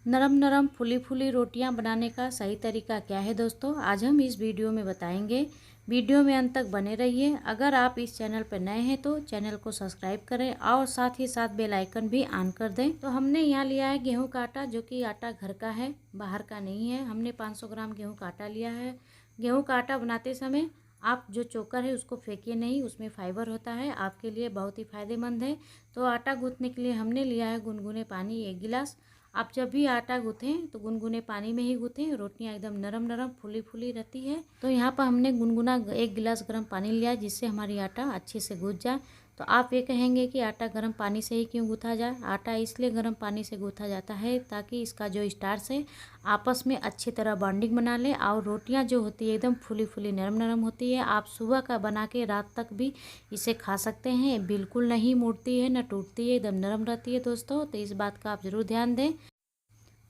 नरम नरम फूली फूली रोटियां बनाने का सही तरीका क्या है दोस्तों, आज हम इस वीडियो में बताएंगे। वीडियो में अंत तक बने रहिए। अगर आप इस चैनल पर नए हैं तो चैनल को सब्सक्राइब करें और साथ ही साथ बेल आइकन भी ऑन कर दें। तो हमने यहाँ लिया है गेहूं का आटा, जो कि आटा घर का है, बाहर का नहीं है। हमने 500 ग्राम गेहूँ का आटा लिया है। गेहूँ का आटा बनाते समय आप जो चोकर है उसको फेंकिए नहीं, उसमें फाइबर होता है, आपके लिए बहुत ही फ़ायदेमंद है। तो आटा गूँथने के लिए हमने लिया है गुनगुने पानी 1 गिलास। आप जब भी आटा गूँथें तो गुनगुने पानी में ही गूँथें, रोटियां एकदम नरम नरम फूली फूली रहती है। तो यहाँ पर हमने गुनगुना 1 गिलास गर्म पानी लिया, जिससे हमारी आटा अच्छे से गूँथ जाए। तो आप ये कहेंगे कि आटा गर्म पानी से ही क्यों गूँथा जाए? आटा इसलिए गर्म पानी से गूँथा जाता है ताकि इसका जो स्टार्च है आपस में अच्छी तरह बॉन्डिंग बना ले, और रोटियां जो होती है एकदम फूली फूली नरम नरम होती है। आप सुबह का बना के रात तक भी इसे खा सकते हैं, बिल्कुल नहीं मुड़ती है, न टूटती है, एकदम नरम रहती है दोस्तों। तो इस बात का आप ज़रूर ध्यान दें।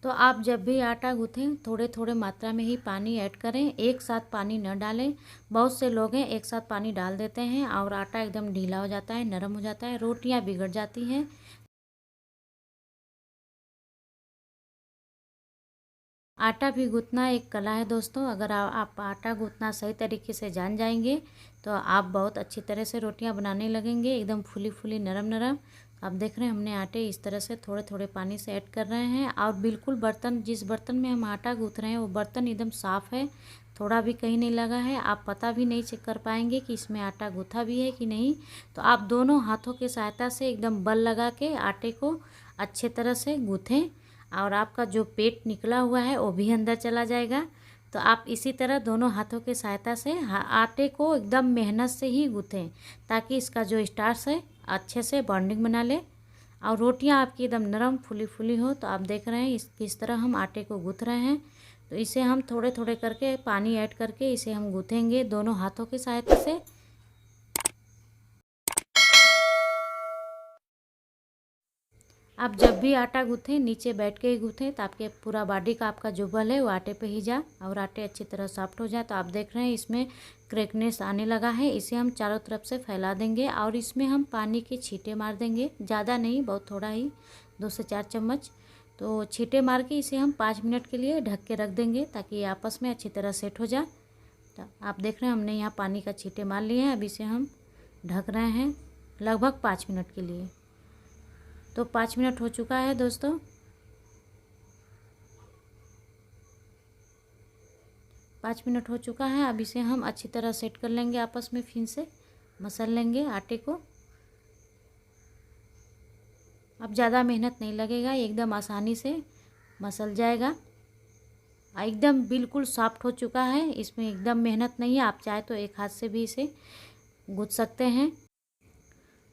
तो आप जब भी आटा गूँथें थोड़े थोड़े मात्रा में ही पानी ऐड करें, एक साथ पानी न डालें। बहुत से लोग हैं एक साथ पानी डाल देते हैं और आटा एकदम ढीला हो जाता है, नरम हो जाता है, रोटियां बिगड़ जाती हैं। आटा भी गूँथना एक कला है दोस्तों। अगर आप आटा गूँथना सही तरीके से जान जाएंगे तो आप बहुत अच्छी तरह से रोटियां बनाने लगेंगे, एकदम फूली फूली नरम नरम। आप देख रहे हैं हमने आटे इस तरह से थोड़े थोड़े पानी से ऐड कर रहे हैं, और बिल्कुल बर्तन, जिस बर्तन में हम आटा गूँथ रहे हैं वो बर्तन एकदम साफ़ है, थोड़ा भी कहीं नहीं लगा है। आप पता भी नहीं चेक कर पाएंगे कि इसमें आटा गूँथा भी है कि नहीं। तो आप दोनों हाथों की सहायता से एकदम बल लगा के आटे को अच्छे तरह से गूँथें, और आपका जो पेट निकला हुआ है वो भी अंदर चला जाएगा। तो आप इसी तरह दोनों हाथों की सहायता से आटे को एकदम मेहनत से ही गूँथें, ताकि इसका जो स्टार्च है अच्छे से बॉन्डिंग बना ले और रोटियां आपकी एकदम नरम फूली फूली हो। तो आप देख रहे हैं किस तरह हम आटे को गूँथ रहे हैं। तो इसे हम थोड़े थोड़े करके पानी ऐड करके इसे हम गूँथेंगे दोनों हाथों की सहायता से। आप जब भी आटा गूँथें नीचे बैठ के ही गूँथें, तो आपके पूरा बॉडी का आपका जो बल है वो आटे पे ही जाए और आटे अच्छी तरह सॉफ्ट हो जाए। तो आप देख रहे हैं इसमें क्रैकनेस आने लगा है। इसे हम चारों तरफ से फैला देंगे और इसमें हम पानी के छींटे मार देंगे, ज़्यादा नहीं, बहुत थोड़ा ही, 2 से 4 चम्मच। तो छींटे मार के इसे हम 5 मिनट के लिए ढक के रख देंगे, ताकि ये आपस में अच्छी तरह सेट हो जाए। तो आप देख रहे हैं हमने यहाँ पानी का छींटे मार लिए हैं। अब इसे हम ढक रहे हैं लगभग 5 मिनट के लिए। तो 5 मिनट हो चुका है दोस्तों। 5 मिनट हो चुका है। अब इसे हम अच्छी तरह सेट कर लेंगे, आपस में फिर से मसल लेंगे आटे को। अब ज़्यादा मेहनत नहीं लगेगा, एकदम आसानी से मसल जाएगा। एकदम बिल्कुल सॉफ्ट हो चुका है, इसमें एकदम मेहनत नहीं है। आप चाहे तो एक हाथ से भी इसे गूँथ सकते हैं।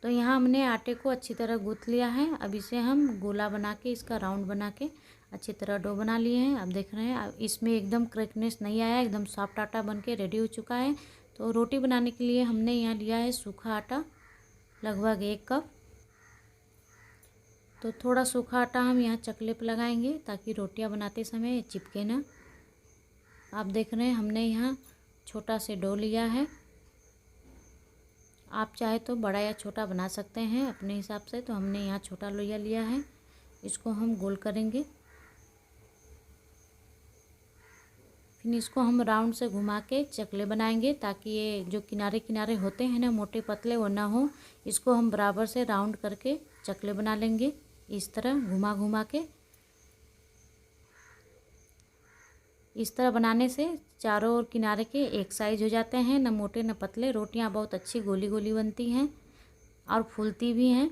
तो यहाँ हमने आटे को अच्छी तरह गूँथ लिया है। अब इसे हम गोला बना के, इसका राउंड बना के अच्छी तरह डो बना लिए हैं। आप देख रहे हैं अब इसमें एकदम क्रैकनेस नहीं आया, एकदम सॉफ्ट आटा बन के रेडी हो चुका है। तो रोटी बनाने के लिए हमने यहाँ लिया है सूखा आटा, लगभग 1 कप। तो थोड़ा सूखा आटा हम यहाँ चकले पर लगाएंगे, ताकि रोटियाँ बनाते समय चिपके ना। आप देख रहे हैं हमने यहाँ छोटा से डो लिया है। आप चाहे तो बड़ा या छोटा बना सकते हैं अपने हिसाब से। तो हमने यहाँ छोटा लोया लिया है, इसको हम गोल करेंगे। फिर इसको हम राउंड से घुमा के चकले बनाएंगे, ताकि ये जो किनारे किनारे होते हैं ना मोटे पतले, वो ना हो। इसको हम बराबर से राउंड करके चकले बना लेंगे, इस तरह घुमा घुमा के। इस तरह बनाने से चारों ओर किनारे के एक साइज हो जाते हैं, न मोटे न पतले। रोटियां बहुत अच्छी गोली गोली बनती हैं और फूलती भी हैं।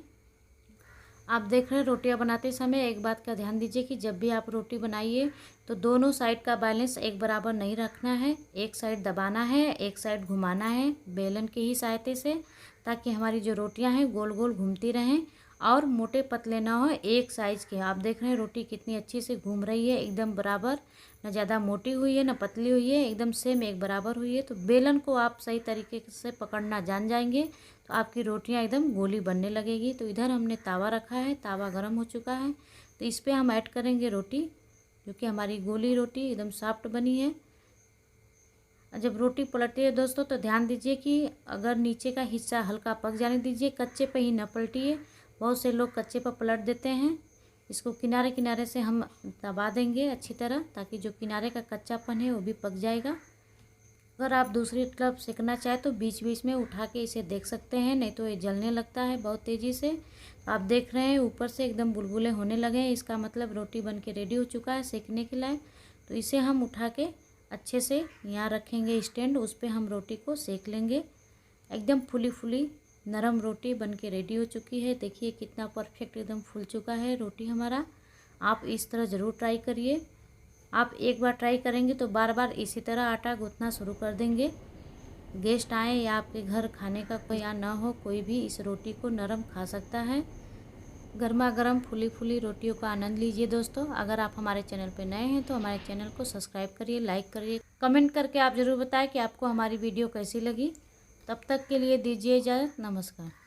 आप देख रहे हैं रोटियां बनाते समय एक बात का ध्यान दीजिए कि जब भी आप रोटी बनाइए तो दोनों साइड का बैलेंस एक बराबर नहीं रखना है। एक साइड दबाना है, एक साइड घुमाना है बेलन की ही सहायता से, ताकि हमारी जो रोटियां हैं गोल गोल घूमती रहें और मोटे पतले ना हो, एक साइज़ के। आप देख रहे हैं रोटी कितनी अच्छी से घूम रही है, एकदम बराबर, न ज़्यादा मोटी हुई है न पतली हुई है, एकदम सेम एक बराबर हुई है। तो बेलन को आप सही तरीके से पकड़ना जान जाएंगे तो आपकी रोटियां एकदम गोली बनने लगेगी। तो इधर हमने तावा रखा है, तावा गर्म हो चुका है। तो इस पर हम ऐड करेंगे रोटी, जो कि हमारी गोली रोटी एकदम सॉफ्ट बनी है। जब रोटी पलटती है दोस्तों तो ध्यान दीजिए कि अगर नीचे का हिस्सा हल्का पक जाने दीजिए, कच्चे पे ही न पलटिए। बहुत से लोग कच्चे पर पलट देते हैं, इसको किनारे किनारे से हम दबा देंगे अच्छी तरह, ताकि जो किनारे का कच्चापन है वो भी पक जाएगा। अगर आप दूसरी तरफ सेकना चाहे तो बीच बीच में उठा के इसे देख सकते हैं, नहीं तो ये जलने लगता है बहुत तेज़ी से। आप देख रहे हैं ऊपर से एकदम बुलबुले होने लगे हैं, इसका मतलब रोटी बन के रेडी हो चुका है सेकने के लायक। तो इसे हम उठा के अच्छे से यहाँ रखेंगे स्टैंड, उस पर हम रोटी को सेक लेंगे। एकदम फुली फुली नरम रोटी बन के रेडी हो चुकी है। देखिए कितना परफेक्ट एकदम फूल चुका है रोटी हमारा। आप इस तरह ज़रूर ट्राई करिए। आप एक बार ट्राई करेंगे तो बार बार इसी तरह आटा गूँथना शुरू कर देंगे। गेस्ट आए या आपके घर खाने का कोई या ना हो, कोई भी इस रोटी को नरम खा सकता है। गर्मा गर्म फुली फुली रोटियों का आनंद लीजिए दोस्तों। अगर आप हमारे चैनल पर नए हैं तो हमारे चैनल को सब्सक्राइब करिए, लाइक करिए, कमेंट करके आप ज़रूर बताएं कि आपको हमारी वीडियो कैसी लगी। तब तक के लिए दीजिए इजाज़त। नमस्कार।